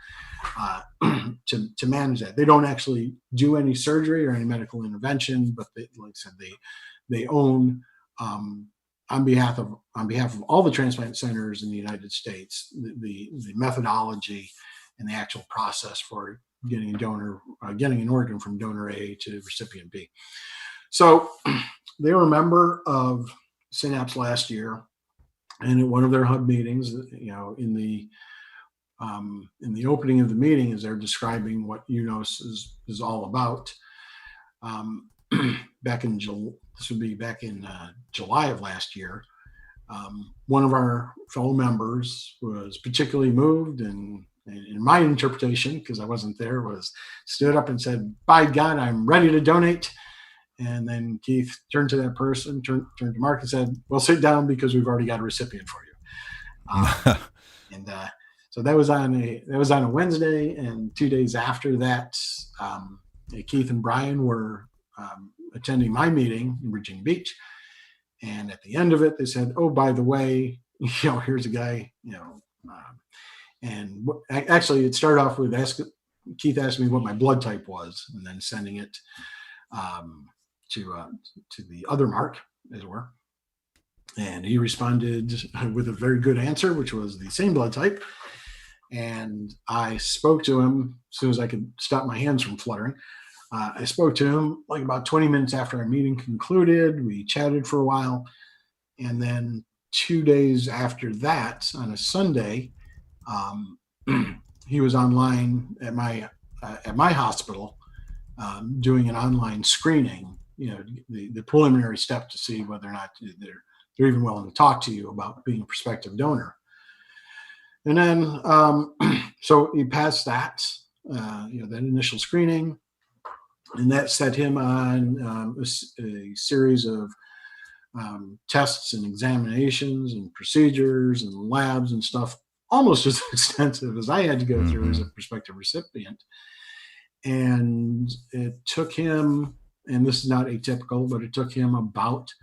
to manage that. They don't actually do any surgery or any medical intervention, but like I said, they own, on behalf of all the transplant centers in the United States, the methodology and the actual process for getting an organ from donor A to recipient B. So they were a member of Synapse last year, and at one of their hub meetings, in the opening of the meeting, as they're describing what UNOS is all about, this would be back in July of last year, one of our fellow members was particularly moved, and in my interpretation, because I wasn't there, stood up and said, "By God, I'm ready to donate." And then Keith turned to that person, turned to Mark and said, "Well, sit down, because we've already got a recipient for you." And so that was on a Wednesday, and 2 days after that, Keith and Brian were attending my meeting in Virginia Beach, And at the end of it, they said, "Oh, by the way, here's a guy, and actually, it started off with Keith asked me what my blood type was, and then sending it to the other Mark, as it were. And he responded with a very good answer, which was the same blood type. And I spoke to him as soon as I could stop my hands from fluttering. I spoke to him like about 20 minutes after our meeting concluded. We chatted for a while. And then 2 days after that, on a Sunday, he was online at my hospital doing an online screening, the preliminary step to see whether or not they're even willing to talk to you about being a prospective donor. And then, so he passed that, that initial screening, and that set him on a series of tests and examinations and procedures and labs and stuff, almost as extensive as I had to go through as a prospective recipient. And it took him, and this is not atypical, but it took him about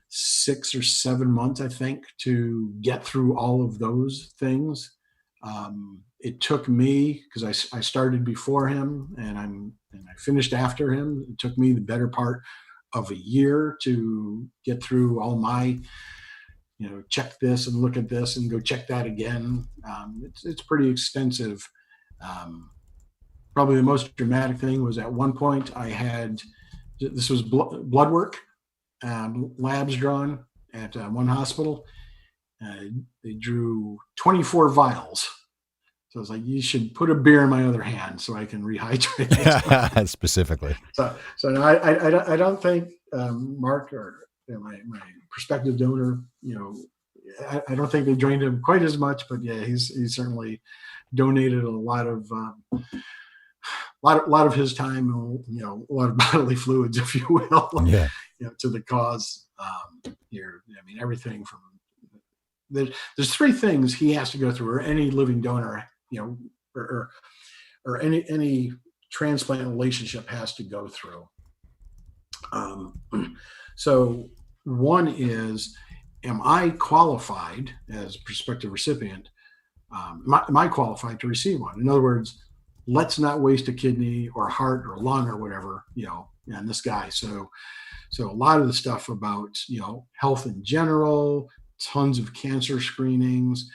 6 or 7 months, I think, to get through all of those things. It took me, because I started before him and I finished after him. It took me the better part of a year to get through all my, check this and look at this and go check that again. It's pretty extensive. Probably the most dramatic thing was at one point this was blood work, labs drawn at one hospital. They drew 24 vials. So I was like, you should put a beer in my other hand so I can rehydrate. Specifically. So I don't think Mark or my prospective donor, I don't think they drained him quite as much, but yeah, he's certainly donated a lot of his time, a lot of bodily fluids, if you will, to the cause here. I mean, everything from there's 3 things he has to go through, or any living donor, or any transplant relationship has to go through. So one is, am I qualified as a prospective recipient? Am I qualified to receive one? In other words, let's not waste a kidney or heart or lung or whatever, on this guy. So a lot of the stuff about, health in general, tons of cancer screenings,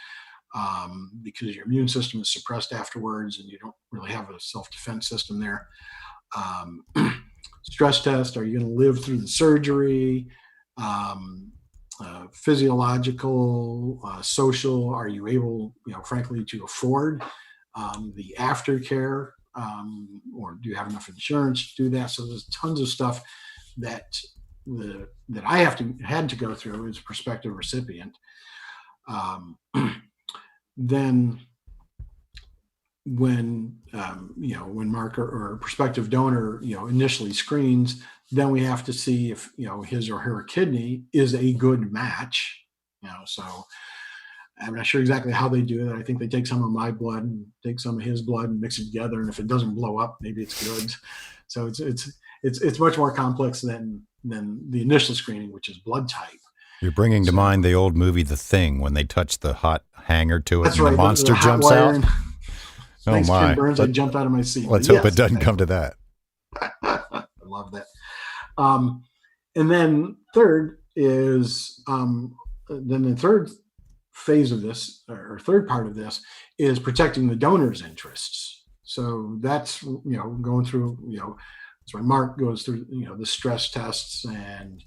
because your immune system is suppressed afterwards and you don't really have a self-defense system there. Stress test, are you going to live through the surgery? Physiological, social, are you able, frankly, to afford the aftercare, or do you have enough insurance to do that? So there's tons of stuff that I had to go through as a prospective recipient. Then when Mark or a prospective donor, initially screens, then we have to see if, his or her kidney is a good match. So I'm not sure exactly how they do that. I think they take some of my blood and take some of his blood and mix it together. And if it doesn't blow up, maybe it's good. So it's much more complex than the initial screening, which is blood type. You're bringing to mind the old movie The Thing, when they touch the hot hanger to it and the monster the jumps out. Thanks, Ken Burns. I jumped out of my seat. Let's hope it doesn't come to that. I love that. And then third is, then the third phase of this, or third part of this, is protecting the donor's interests. So that's, going through, that's why Mark goes through, the stress tests and,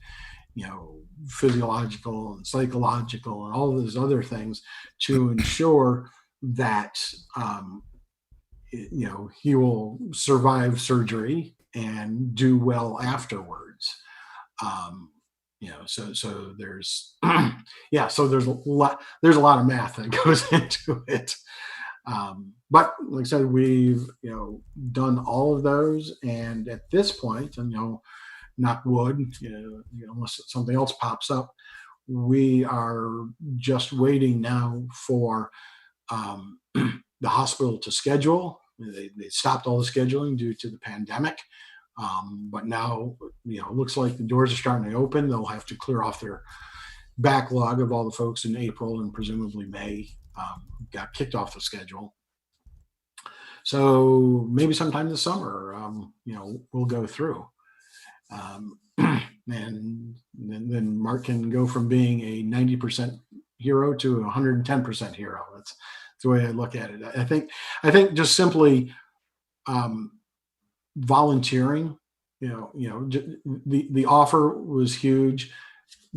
physiological and psychological and all those other things to ensure that, he will survive surgery and do well afterwards. So there's, so there's a lot of math that goes into it. But like I said, we've, done all of those. And at this point, and, knock wood, unless something else pops up, we are just waiting now for the hospital to schedule. They stopped all the scheduling due to the pandemic. But now, it looks like the doors are starting to open. They'll have to clear off their backlog of all the folks in April and presumably May, got kicked off the schedule. So maybe sometime this summer, we'll go through. And then Mark can go from being a 90% hero to a 110% hero. That's the way I look at it. I think just simply volunteering, the offer was huge.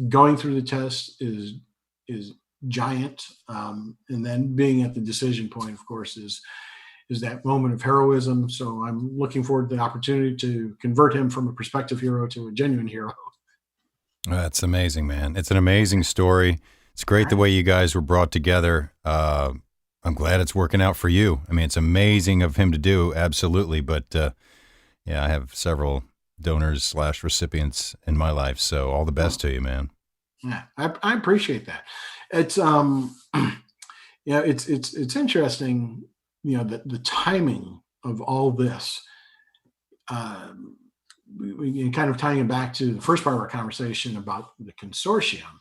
Going through the test is giant, and then being at the decision point, of course, is that moment of heroism. So I'm looking forward to the opportunity to convert him from a prospective hero to a genuine hero. That's amazing, man. It's an amazing story. It's great the way you guys were brought together. I'm glad it's working out for you. I mean, it's amazing of him to do, absolutely. But yeah, I have several donors / recipients in my life. So all the best to you, man. Yeah, I appreciate that. It's it's interesting, the timing of all this. We kind of tying it back to the first part of our conversation about the consortium.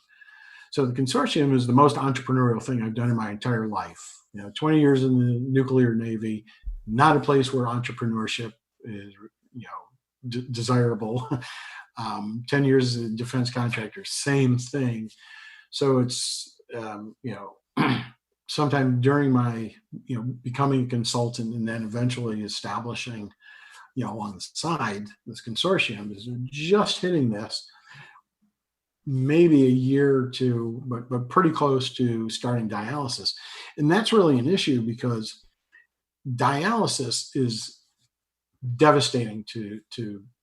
So the consortium is the most entrepreneurial thing I've done in my entire life. 20 years in the nuclear Navy, not a place where entrepreneurship is, desirable. 10 years as a defense contractor, same thing. So it's, sometime during my, becoming a consultant and then eventually establishing, on the side, this consortium is just hitting this maybe a year or two, but pretty close to starting dialysis. And that's really an issue because dialysis is devastating to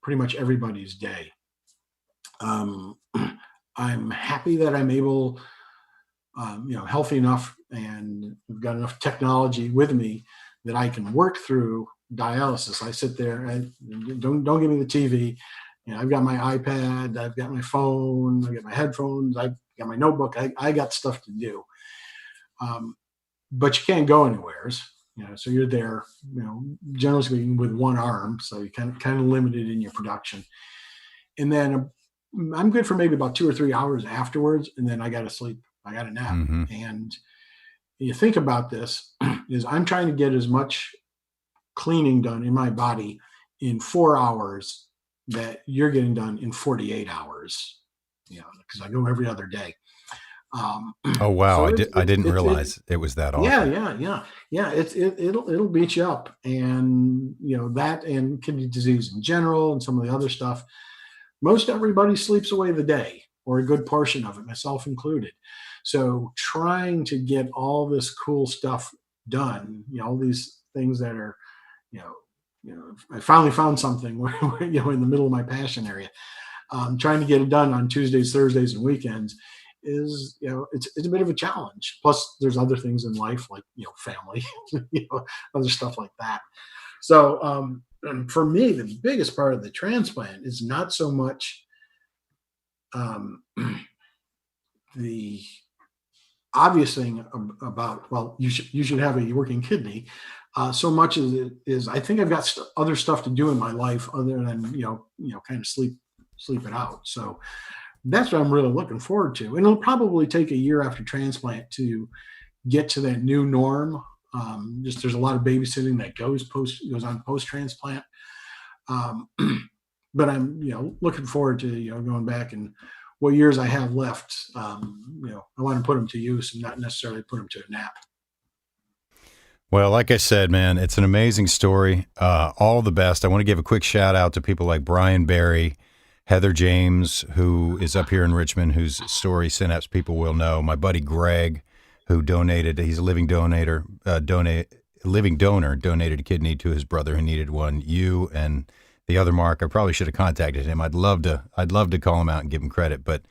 pretty much everybody's day. I'm happy that I'm able, healthy enough and we've got enough technology with me that I can work through dialysis. I sit there and don't give me the TV. I've got my iPad, I've got my phone, I've got my headphones, I've got my notebook. I got stuff to do. But you can't go anywhere. So you're there, generally speaking, with one arm. So you're kind of limited in your production. And then I'm good for maybe about 2 or 3 hours afterwards. And then I got to sleep. I got to nap. Mm-hmm. And you think about this is I'm trying to get as much cleaning done in my body in 4 hours that you're getting done in 48 hours, because I go every other day. Oh, wow. So I didn't realize it was that awesome. Yeah. It'll beat you up, and that and kidney disease in general and some of the other stuff. Most everybody sleeps away the day, or a good portion of it, myself included. So trying to get all this cool stuff done, all these things that are, I finally found something where in the middle of my passion area, trying to get it done on Tuesdays, Thursdays, and weekends is, it's a bit of a challenge. Plus there's other things in life like, family, other stuff like that. So for me, the biggest part of the transplant is not so much the obvious thing about, well, you should have a working kidney, so much as it is, I think I've got other stuff to do in my life other than, kind of sleep it out. So that's what I'm really looking forward to. And it'll probably take a year after transplant to get to that new norm. Just there's a lot of babysitting that goes on post-transplant. But I'm, looking forward to, going back and what years I have left. I want to put them to use and not necessarily put them to a nap. Well, like I said, man, it's an amazing story. All the best. I want to give a quick shout out to people like Brian Barry, Heather James, who is up here in Richmond, whose story Synapse people will know. My buddy Greg, who donated. He's a living donor, donated a kidney to his brother who needed one. You and the other Mark, I probably should have contacted him. I'd love to call him out and give him credit, but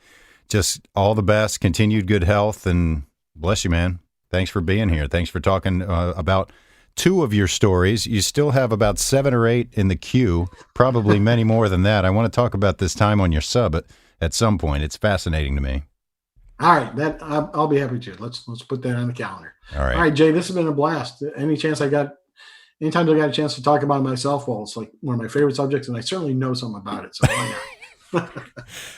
just all the best, continued good health, and bless you, man. Thanks for being here. Thanks for talking about 2 of your stories. You still have about 7 or 8 in the queue, probably many more than that. I want to talk about this time on your sub at some point. It's fascinating to me. All right, that I'll be happy to. Let's put that on the calendar. All right, Jay. This has been a blast. Any chance I got anytime I got a chance to talk about myself, well, it's like one of my favorite subjects, and I certainly know something about it. So why not?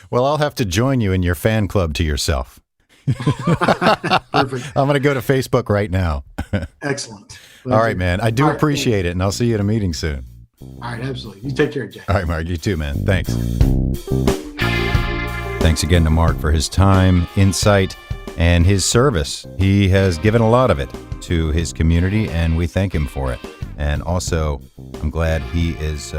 Well, I'll have to join you in your fan club to yourself. Perfect. I'm going to go to Facebook right now. Excellent. All right, man. I do appreciate it, and I'll see you at a meeting soon. All right, absolutely. You take care, Jay. All right, Mark. You too, man. Thanks. Thanks again to Mark for his time, insight, and his service. He has given a lot of it to his community, and we thank him for it. And also, I'm glad he is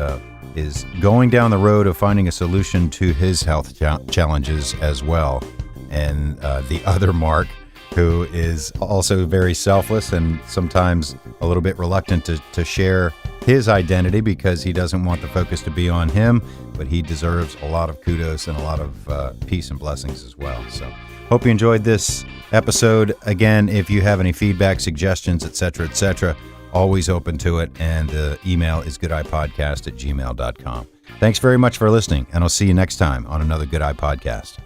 going down the road of finding a solution to his health challenges as well. And the other Mark, who is also very selfless and sometimes a little bit reluctant to share his identity because he doesn't want the focus to be on him, but he deserves a lot of kudos and a lot of peace and blessings as well. So hope you enjoyed this episode. Again, if you have any feedback, suggestions, etc., always open to it. And the email is goodeyepodcast@gmail.com. Thanks very much for listening, and I'll see you next time on another Good Eye Podcast.